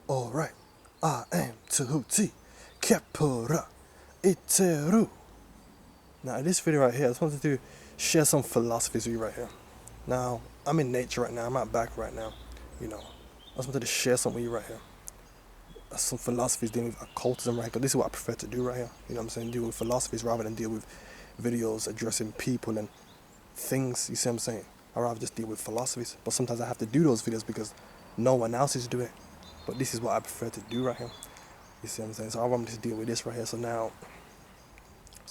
Alright, I am Tahuti Kepura Iteru. Now in this video right here, I just wanted to share some philosophies with you right here. Now, I'm in nature right now, I'm out back right now, I just wanted to share something with you right here. Some philosophies dealing with occultism right here, because this is what I prefer to do right here. You know what I'm saying? Deal with philosophies rather than deal with videos addressing people and things, you see what I'm saying? I'd rather just deal with philosophies, but sometimes I have to do those videos because no one else is doing it. But this is what I prefer to do right here. You see what I'm saying? So I want to deal with this right here. So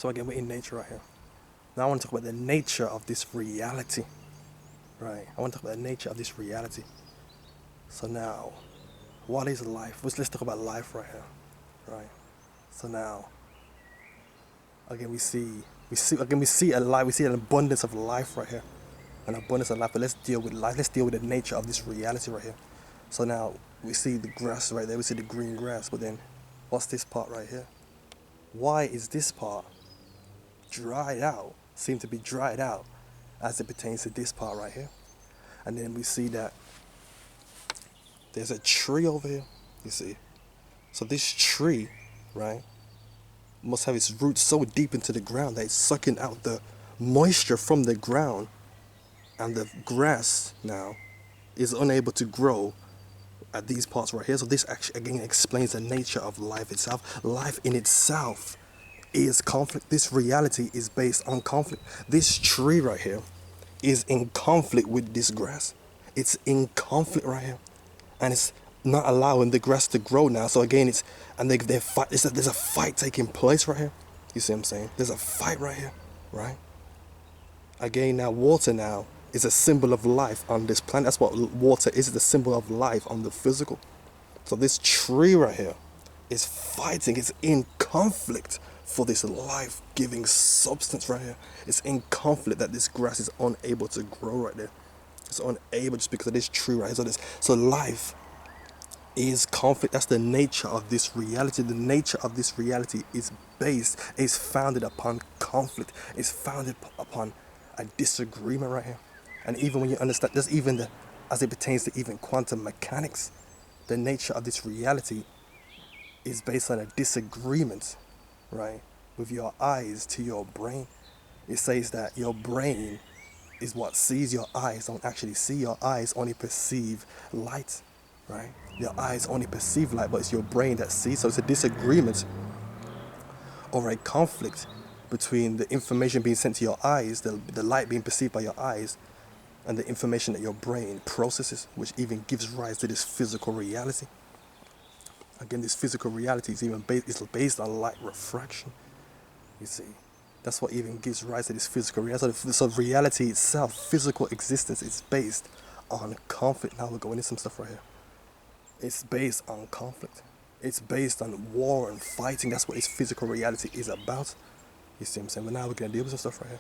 again, we're in nature right here. Now I want to talk about the nature of this reality. Right? I want to talk about the nature of this reality. So now, what is life? Let's talk about life right here. Right? So now, again we see a life, we see an abundance of life right here. An abundance of life, but let's deal with life. Let's deal with the nature of this reality right here. So now we see the grass right there, we see the green grass, but then what's this part right here? Why is this part dried out, seem to be dried out as it pertains to this part right here? And then we see that there's a tree over here, you see. So this tree, right, must have its roots so deep into the ground that it's sucking out the moisture from the ground, and the grass now is unable to grow at these parts right here. So this actually again explains the nature of life itself. Life in itself is conflict. This reality is based on conflict. This tree right here is in conflict with this grass. It's in conflict right here, and it's not allowing the grass to grow now. So again, they're fight. There's a fight taking place right here. You see what I'm saying? There's a fight right here, right? Again, now water now is a symbol of life on this planet. That's what water is, the symbol of life on the physical. So this tree right here is fighting, it's in conflict for this life-giving substance right here. It's in conflict that this grass is unable to grow right there. It's unable just because of this tree right here. So life is conflict. That's the nature of this reality. The nature of this reality is founded upon conflict. It's founded upon a disagreement right here. And even when you understand, as it pertains to even quantum mechanics, the nature of this reality is based on a disagreement, right, with your eyes to your brain. It says that your brain is what sees, your eyes don't actually see. Your eyes only perceive light, right? Your eyes only perceive light, but it's your brain that sees. So it's a disagreement or a conflict between the information being sent to your eyes, the light being perceived by your eyes, and the information that your brain processes, which even gives rise to this physical reality. Again, this physical reality is based on light refraction. You see, that's what even gives rise to this physical reality. So reality itself, physical existence, is based on conflict. Now we're going into some stuff right here. It's based on conflict. It's based on war and fighting. That's what this physical reality is about. You see what I'm saying? But now we're going to deal with some stuff right here.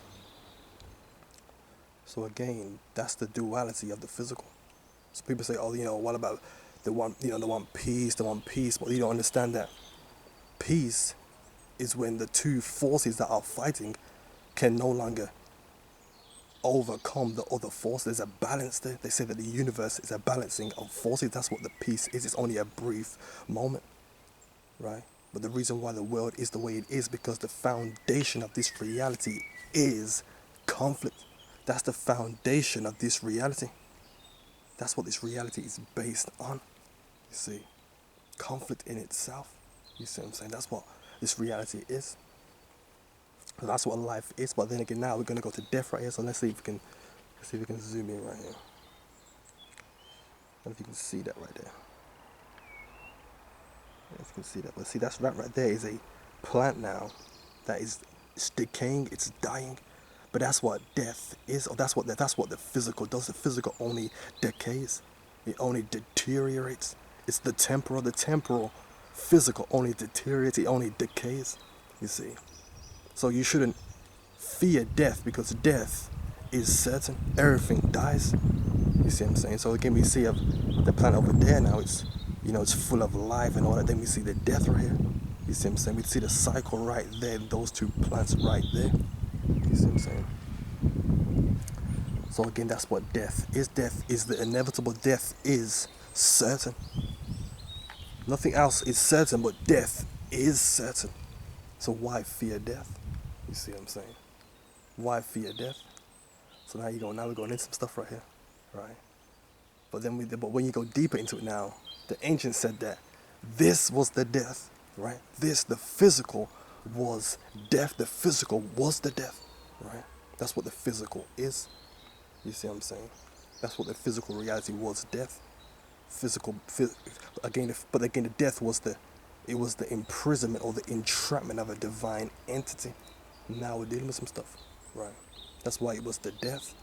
So again, that's the duality of the physical. So people say, oh, what about they want peace, but you don't understand that peace is when the two forces that are fighting can no longer overcome the other force. There's a balance there. They say that the universe is a balancing of forces. That's what the peace is. It's only a brief moment, right? But the reason why the world is the way it is because the foundation of this reality is conflict. That's the foundation of this reality. That's what this reality is based on. You see, conflict in itself. You see what I'm saying? That's what this reality is. And that's what life is. But then again, now we're gonna go to death right here. So let's see if we can zoom in right here. I don't know if you can see that right there. If you can see that, but see that right there is a plant now that is decaying. It's dying. But that's what death is, or that's what the physical does. The physical only decays. It only deteriorates. It's the temporal physical only deteriorates. It only decays. You see. So you shouldn't fear death because death is certain. Everything dies. You see what I'm saying? So again, we see of the plant over there now. It's it's full of life and all that. Then we see the death right here. You see what I'm saying? We see the cycle right there. Those two plants right there. You see what I'm saying? So again, that's what death is. Death is the inevitable. Death is certain. Nothing else is certain, but death is certain. So why fear death? You see what I'm saying? Why fear death? So now we're going into some stuff right here, right? But when you go deeper into it now, the ancients said that this was the death, right? The physical was death. The physical was the death, right? That's what the physical is. You see what I'm saying? That's what the physical reality was, death. But again, the death was the imprisonment or the entrapment of a divine entity. Now we're dealing with some stuff, right? That's why it was the death.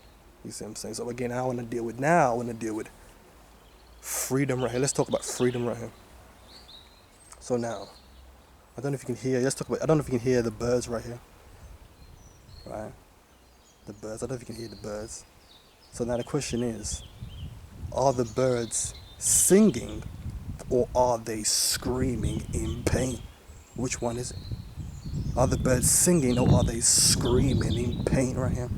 You see what I'm saying? So again, I want to deal with freedom right here. Let's talk about freedom right here. So now, I don't know if you can hear. I don't know if you can hear the birds right here, right? The birds. I don't know if you can hear the birds. So now the question is, are the birds singing or are they screaming in pain? Which one is it? Are the birds singing or are they screaming in pain right here?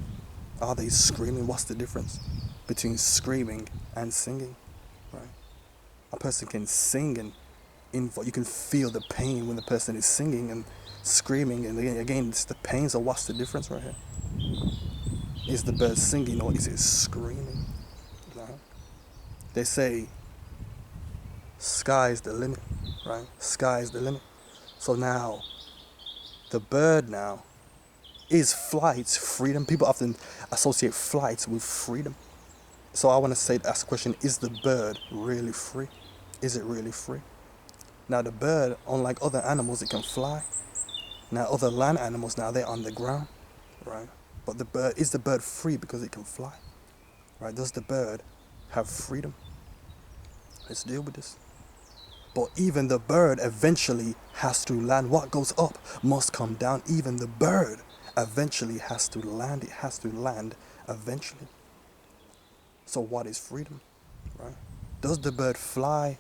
Are they screaming? What's the difference between screaming and singing? Right? A person can sing and you can feel the pain when the person is singing and screaming, and again it's the pain. So what's the difference right here? Is the bird singing or is it screaming? Right? They say sky's the limit, right? Sky's the limit. So now the bird now is flight freedom. People often associate flight with freedom. So I want to ask the question, is the bird really free? Is it really free? Now the bird, unlike other animals, it can fly. Now other land animals, now they're on the ground, right? But is the bird free because it can fly? Right? Does the bird have freedom? Let's deal with this. But even the bird eventually has to land. What goes up must come down. Even the bird eventually has to land. It has to land eventually. So what is freedom? Right? Does the bird fly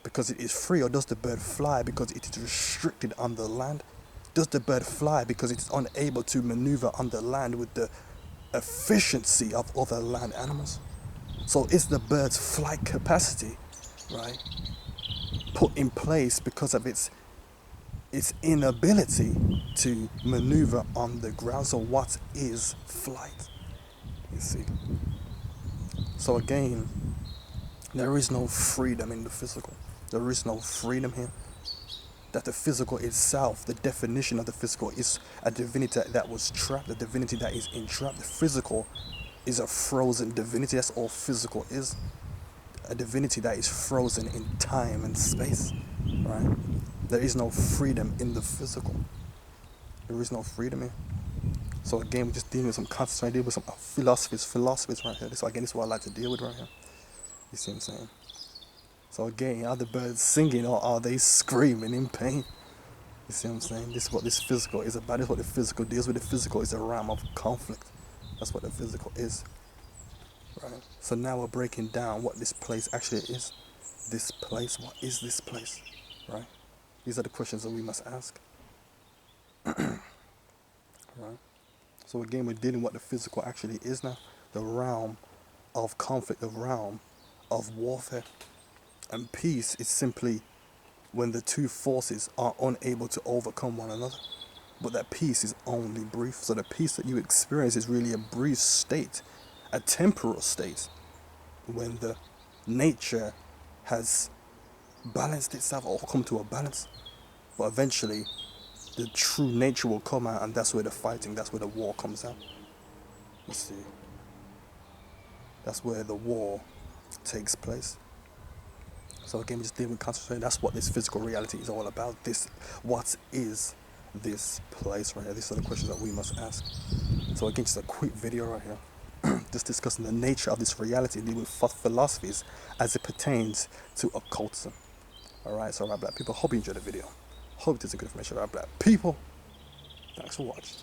because it is free, or does the bird fly because it is restricted on the land? Does the bird fly because it is unable to maneuver on the land with the efficiency of other land animals? So is the bird's flight capacity, right, put in place because of its inability to maneuver on the ground? So what is flight? You see. So again, there is no freedom in the physical. There is no freedom here. That the physical itself, the definition of the physical, is a divinity that was trapped, a divinity that is entrapped. The physical is a frozen divinity. That's all physical is. A divinity that is frozen in time and space. Right? There is no freedom in the physical. There is no freedom here. So again, we're just dealing with some concepts, dealing with some philosophies right here. So again, this is what I like to deal with right here. You see what I'm saying? So again, are the birds singing or are they screaming in pain? You see what I'm saying? This is what this physical is about. This is what the physical deals with. The physical is a realm of conflict. That's what the physical is. Right? So now we're breaking down what this place actually is. This place, what is this place? Right? These are the questions that we must ask. Right? So again, we're dealing with what the physical actually is now. The realm of conflict, the realm of warfare. And peace is simply when the two forces are unable to overcome one another. But that peace is only brief. So the peace that you experience is really a brief state, a temporal state, when the nature has balanced itself or come to a balance. But eventually, the true nature will come out, and that's where the fighting, that's where the war comes out. You see, that's where the war takes place. So again, we just deal with concentration. That's what this physical reality is all about. What is this place right here? These are the questions that we must ask. So again, just a quick video right here, just discussing the nature of this reality, dealing with philosophies as it pertains to occultism. Alright, so alright, black people, hope you enjoyed the video. Hope it is a good information. Alright, black people, thanks for watching.